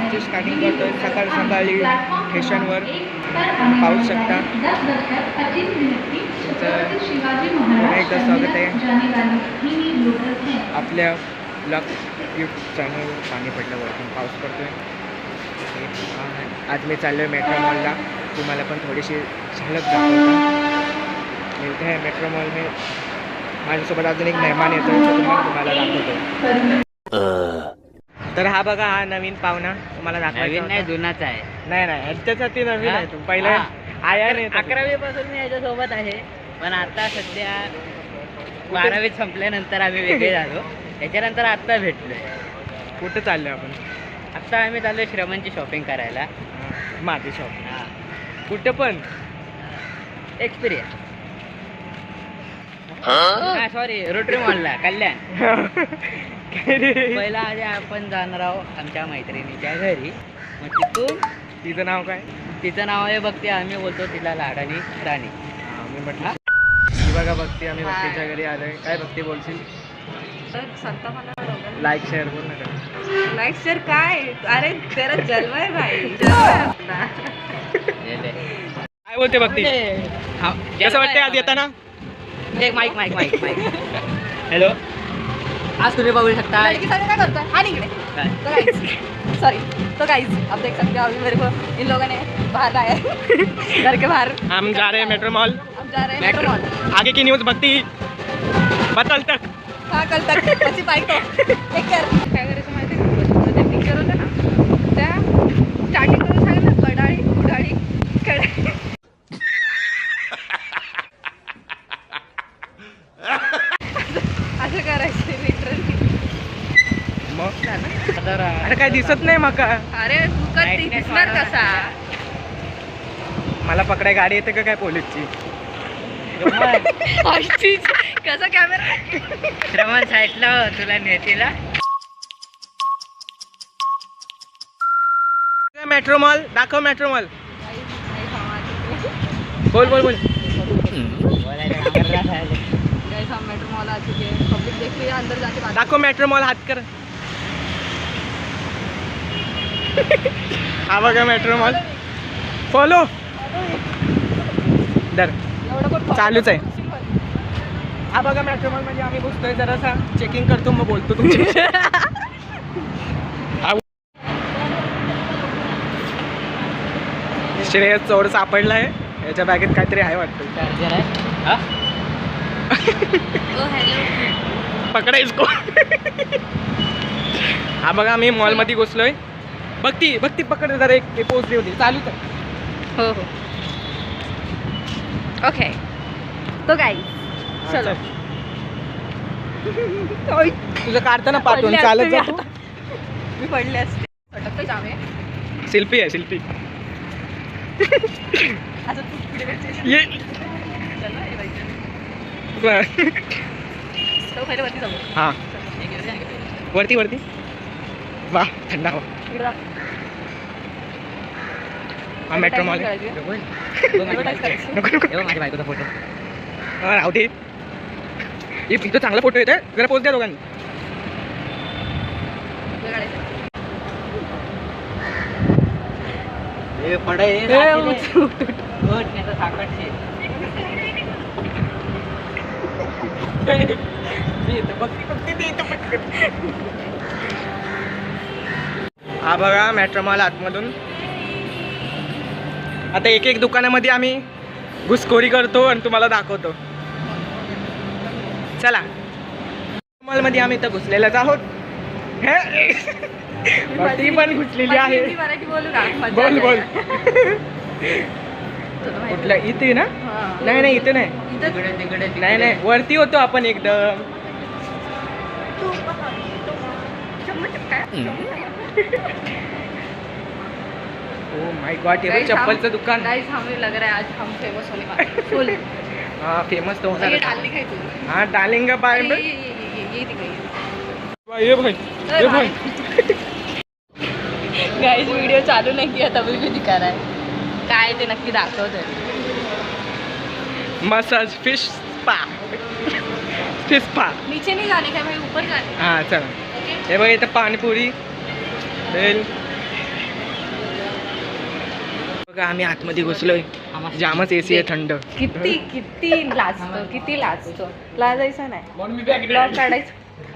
ब्लॉगची starting करतोय सकाळ सकाळी स्टेशनवर पाहू शकता. पुन्हा एकदा स्वागत आहे आपल्या ब्लॉग यूट्यूब चॅनलवर. पाणी पडल्यावरती पाऊस पडतोय. आज मी चाललो आहे मेट्रो मॉलला. तुम्हाला पण थोडीशी झलक दाखवता. मिळते आहे मेट्रो मॉल में. माझ्यासोबत अजून एक मेहमान येतो तुम्हाला दाखवतो. तर हा बघा, हा नवीन पाहुणा तुम्हाला दाखवायचा नाही, जुनाच आहे. नाही ह्याच्यासाठी नवीन आहे. तू पहिले आया नाही. 11वी पासून मी याच्यासोबत आहे, पण आता सध्या 12वी संपल्यानंतर आम्ही वेगळे झालो. त्याच्यानंतर आत्ता भेटलोय. कुठं चाललोय आपण? आत्ता आम्ही चाललोय श्रमणची शॉपिंग करायला. माझी शॉप कुठं पण एक्सपिरियन्स. सॉरी, रोटरी मॉलला कल्याण. पहिला आधी आपण जाणार आहोत आमच्या मैत्रिणीच्या घरी. मग तिथून तिचं नाव काय? तिचं नाव आहे भक्ती. आम्ही बोलतो तिला लाडानी राणी. मी म्हटलं बघा भक्ती, आम्ही भक्तीच्या घरी आलोय. काय भक्ती बोलशील? लाईक शेअर बोल नका. लाईक शेअर काय? अरे तेरा जलवा है भाई. काय बोलते भक्ती? कसं वाटतंय आज येताना? Mike hello. आज तुम्ही बघू शकता क्या करता है? आने इकडे. सॉरी तो गाइस आप देख सकते हो अभी मेरे को इन लोगों ने बाहर लाया है. घर के बाहर हम जा रहे हैं मेट्रो मॉल. हम जा रहे हैं मेट्रो मॉल. आगे की न्यूज़ भक्ती कल तक. हाँ कल तक. अच्छी बाइक तो टेक केअर. काय करायचं माहिती आहे? ते पिक्चर होतं ना, त्या स्टार्टिंग करून सांगितलं कडाळी कुडाळी कडाळी. असं करायचं लिटरली. मग तर अरे काय दिसत नाही मका. अरे तू कधी दिसणार कसा? मला पकडाय गाडी येते का काय पोलीसची? कसा कॅमेरा? श्रमण साईडला तुला नेतीला. मेट्रो मॉल दाखव. मेट्रो मॉल बोल. हम मेट्रो मॉल आ चुके हैं. पब्लिक देख रही है, अंदर जाके बात. दाखव मेट्रो मॉल. हात कर. हा बघा मेट्रो मॉल. फॉलो दर चालूच आहे. हा बघा मेट्रो मॉल म्हणजे आम्ही घुसतोय. जरासा चेकिंग करतो मग बोलतो तुमची. श्रेयस चोर सापडला आहे. याच्या बॅगेत काहीतरी आहे वाटतं. चार्जर आहे. पकडा इसको. हा बघा आम्ही मॉलमध्ये घुसलोय. भक्ती पकड जरा. एक पोचली होती. चालूच आहे. हो ओके. तो गाइस चलो. तुझं काढताना पाठवून चालत जातो. मी पडले असते. फटकतो जावे. शिल्पी आहे शिल्पी. आता तू पुढे ये तो पहिले वरती जाऊ. हां वरती. वा थंड हवा. हा मेट्रो मॉल. माझ्या बायकोचा फोटो राहू दे. इथं चांगला फोटो येतोय. जरा पोच द्या दोघांनी. हा बघा मेट्रो मॉल आतमधून. आता एक दुकानामध्ये आम्ही घुसखोरी करतो आणि तुम्हाला दाखवतो. चला. मॉलमध्ये आम्ही इथं घुसलेल्याच आहोत. ती पण घुसलेली आहे. मराठी बोलू का? बोल. कुठलं? इथे ना? नाही इथे नाही. नाही वरती होतो आपण एकदम. Oh my God. हे चप्पलचं दुकान. गाइस हमें लग रहा है आज हम फेमस होने वाले. फुल. हाँ फेमस तो होता है. डालने का ही तू. हाँ डालेंगे बाय में. ये दिखाइए. ये भाई. गाइस वीडियो चालू नहीं किया तभी भी दिखा रहा है. काय ते नक्की दाखवतोय. Massage fish spa. नीचे नहीं जाने का भाई, ऊपर जाने. हाँ चला. हे बघ इथं पाणीपुरी भेल आम्ही आतमध्ये घुसलोय, जामच एसी आहे थंड. किती लाजतो लाजायचं नाही.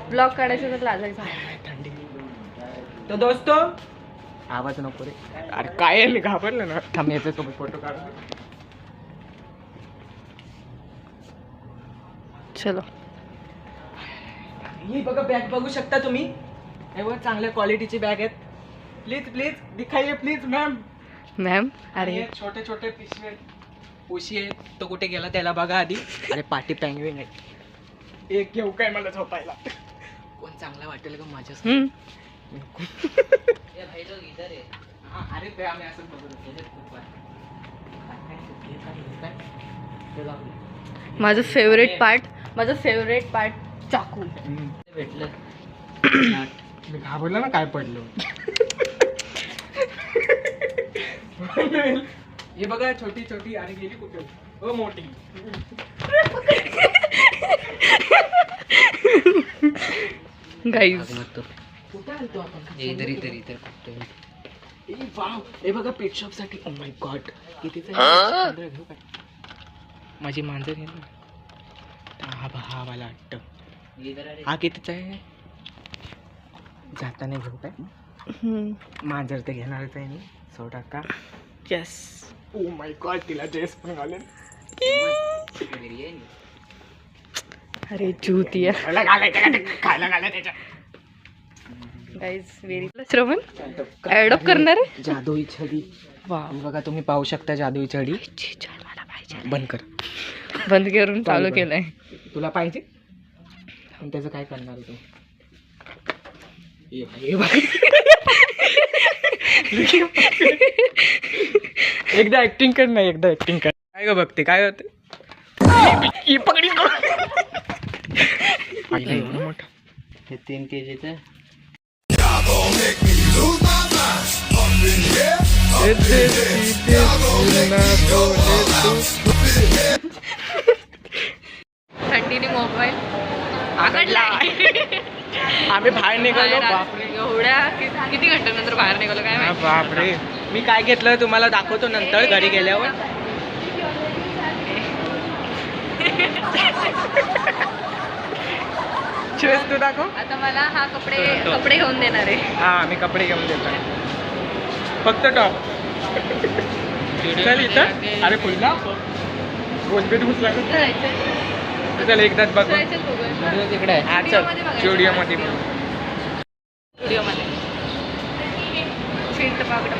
ब्लॉग काढायचं तर लाजायचं नाही. थंडी. तो दोस्तो आवाज नको रे. अरे काय आहे, मी घाबरलो ना. थांब याच्या सोबत फोटो काढ. चलो. ही बघा बॅग बघू शकता तुम्ही. हे बघ चांगल्या क्वालिटीची बॅग आहेत. प्लीज दिखाइए प्लीज मॅम. अरे छोटे छोटे पिशवे उशी आहे. तो कुठे गेला त्याला बघा आधी. अरे पाठी पेंग्विन आहे. एक घेऊ काय मला झोपायला. कोण चांगला वाटेल का माझ्या. अरे ते आम्ही असंच बघत होतो. माझं फेवरेट पार्ट चाकू भेटलं. मी घाबरलो ना काय पडलो. हे बघा छोटी छोटी. आणि गेली कुठे. हो मोठी. गाईज कुठे आलतो आपण. इधर वाव. हे बघा पेट शॉप साठी. ओ माय गॉड कितीच घेऊ काय. माझी मांजर आहे ना. हा वाला वाटतं. हा कितीचा आहे. जाताना घेऊ काय. मांजर ते घेणारच आहे मी. 100 टक्का. यस. ओ माय गॉड तिला ड्रेस पण घालेल. अरे चूतिया. खायला घाला त्याच्या. Guys very. श्रवण ॲडॉप्ट करणार आहे. जादुई छडी. वा बघा तुम्ही पाहू शकता जादुई छडी. मला पाहिजे. बंद कर. बंद करून चालू केलंय. तुला पाहिजे. पण त्याचं काय करणार तू. ये बघ. एकदा ऍक्टिंग कर ना. काय ग बघते काय होते. पकडी मोठा. हे 3 kg थंडीने मोबाईल आम्ही बाहेर निघालो. एवढ्या किती घंट्यानंतर बाहेर निघालो काय माहिती. बापरे. मी काय घेतलं तुम्हाला दाखवतो नंतर घरी गेल्यावर. चेस तू दाखव. आता मला हा कपडे घेऊन देणार आहे. हा मी कपडे घेऊन देतो. फक्त टॉप. चल इथं. अरे फुलला गोष्टीत घुसला. चल एकदाच बघ. तिकडे आहे. हा चल स्टुडिओमध्ये. शिंट पागड.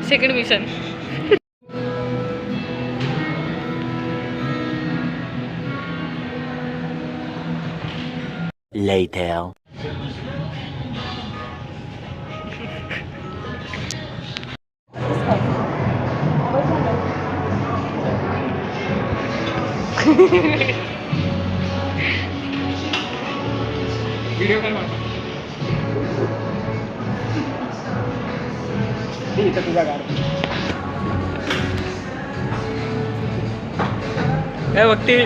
Second mission. Later. Video call मारतो. इथं तुझा गाड. काय बघते.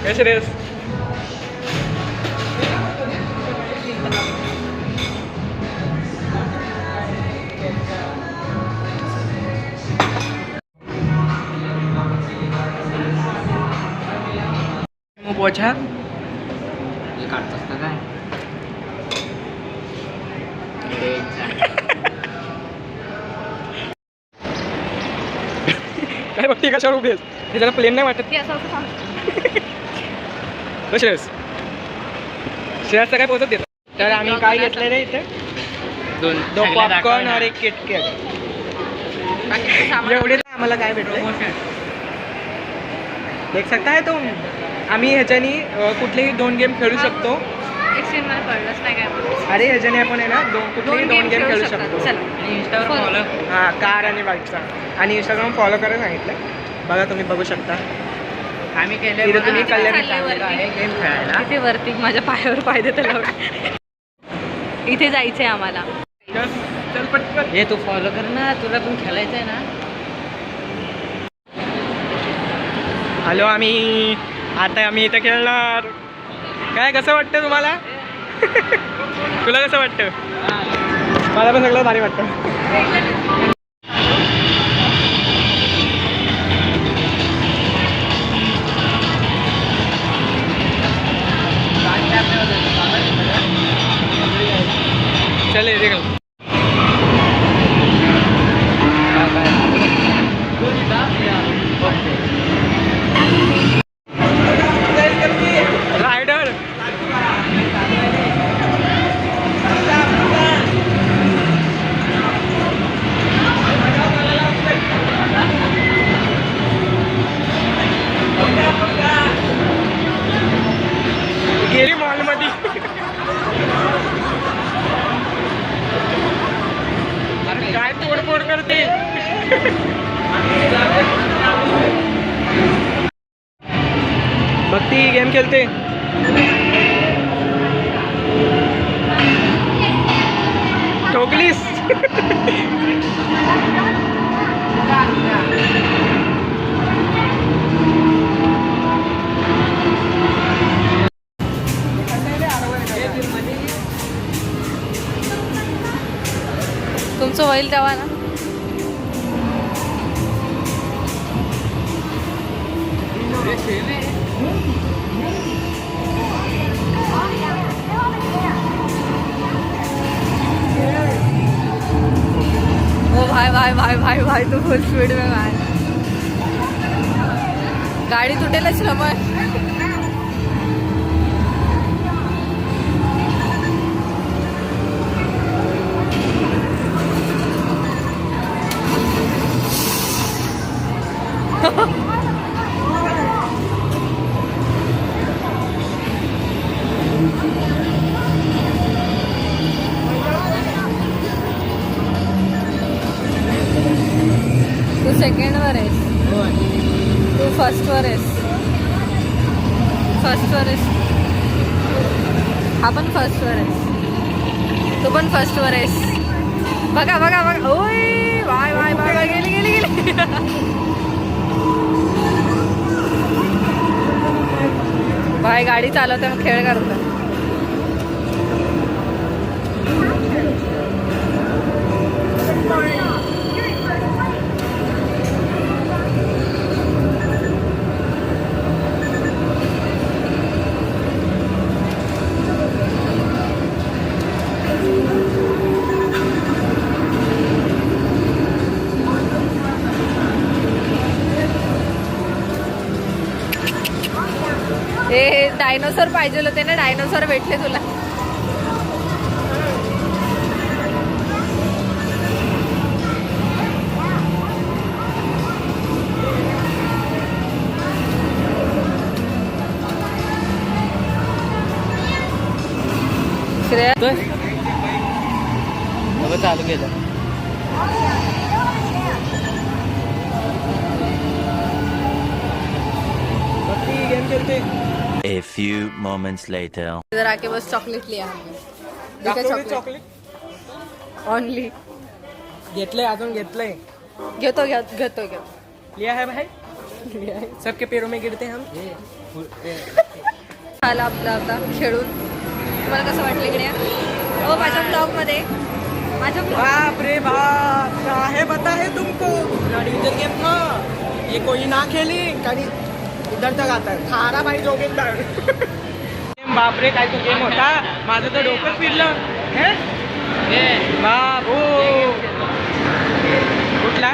कशी रेस. पोछा काढतोस ना काय. काय बघते कशावर उभी आहेस. हे जरा प्लेन नाही वाटत. श्रेयस श्रेयसचा काय पोचत देतो. तर आम्ही काय घेतलेलं आहे इथे. 2 पॉपकॉर्न और 1 किटकॅट. एवढे आम्हाला काय भेटलं देख सकता है तुम. आम्ही ह्याच्यानी कुठलेही 2 गेम खेळू शकतो. अरे ह्याच्याने आपण आहे ना कुठलेही 2 गेम खेळू शकतो. हां कार आणि बाईकचा. आणि इंस्टाग्राम फॉलो करायला सांगितलं. बघा तुम्ही बघू शकता. आम्ही केले तिथे तुम्ही कल्याण गेम खेळायला. तिथे वरती माझ्या पायावर पाय देत इथे जायचंय आम्हाला. चल पटकन. हे तू फॉलो कर ना, तुला पण खेळायचंय ना. हॅलो, आता आम्ही इथं खेळणार. काय कसं वाटतं तुम्हाला? तुला कसं वाटतं? मला पण सगळं भारी वाटतं. चले देखो. रायडर गेली मॉलमध्ये. काय तोडफोड करते. भक्ती गेम खेळते. ठोकलीस. तुमचं होईल तेव्हा ना. ओ भाई भाई भाई भाई भाई तू फुल स्पीड में भाई. गाडी तुटेलच ना मग. तू सेकंडवर आहेस. तू फर्स्टवर आहेस. फर्स्टवर आहेस. हा पण फर्स्टवर आहेस. तू पण फर्स्टवर आहेस. बघा बघा बघा. ओय बाय बाय बाय बाय. गेली गेली गेली. भाई गाडी चालवते मग खेळ करतो. हे डायनोसॉर पाहिजे होते ना. डायनोसॉर भेटले तुला. श्रेया चालू केलं. भक्ती गेम खेळते. A few moments later. इधर आके बस चॉकलेट लिया हमने. देखा चॉकलेट चॉकलेट ओनली. घेतलंय, अजून घेतलंय. घेतो घेतो घेतो घेतो. लिया है भाई. सबके पैरों में गिरते हैं हम. आला आपला आता खेळून. तुम्हाला कसं वाटलं इकडे? हो माझ्या ब्लॉगमध्ये. माझ्या बाप रे बाप, क्या है पता है तुमको? गाड़ी इधर गेम था, ये कोई ना खेली. गाड़ी इधर तक आता है. खारा भाई जोगिंदर. बाप रे काय तो गेम होता. माझं तर डोकं फिरलं. बाप हो. कुठला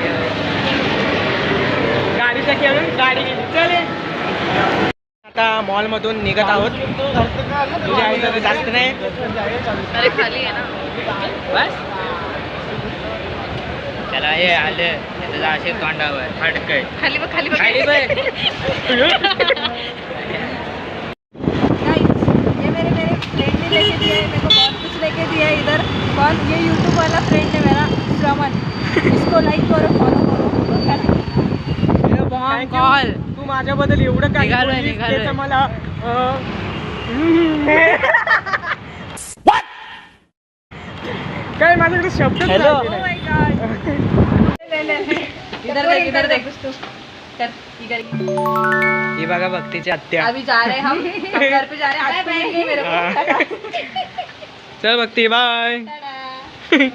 गाडीचा खेळून गाडी गेली. चले आता मॉलमधून निघत आहोत. तुझ्या आईचं जास्त नाही. अरे खाली आहे ना बस त्याला हे आलं त्याचं असे तोंडावर फडकय. खाली बघ खाली बघ खाली बघ. ये मेरे फ्रेंड ने लेके दिया है. मेरे को बहुत कुछ लेके दिया है इधर. कौन? ये यूट्यूब वाला फ्रेंड है मेरा, श्रमन. इसको लाइक करो, फॉलो करो. Bomb call. तू माझ्याबद्दल एवढं काही निघालोय, बोललीस, निघालोय. त्याचं मला काय माझ्याकडे शब्दच Hello. राहिले नाही. इधर देख कर इधर ही बघा भक्तीची आत्या. अभी जा रहे हैं हम घर पे जा रहे हैं बैठ गए मेरे को चल भक्ती बाय. तू ये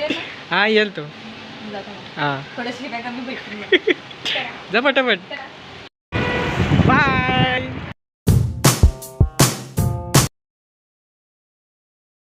ना हा येईल तो. जातो. हा थोडेसे काय कमी भेटतील जा पटापट. मला.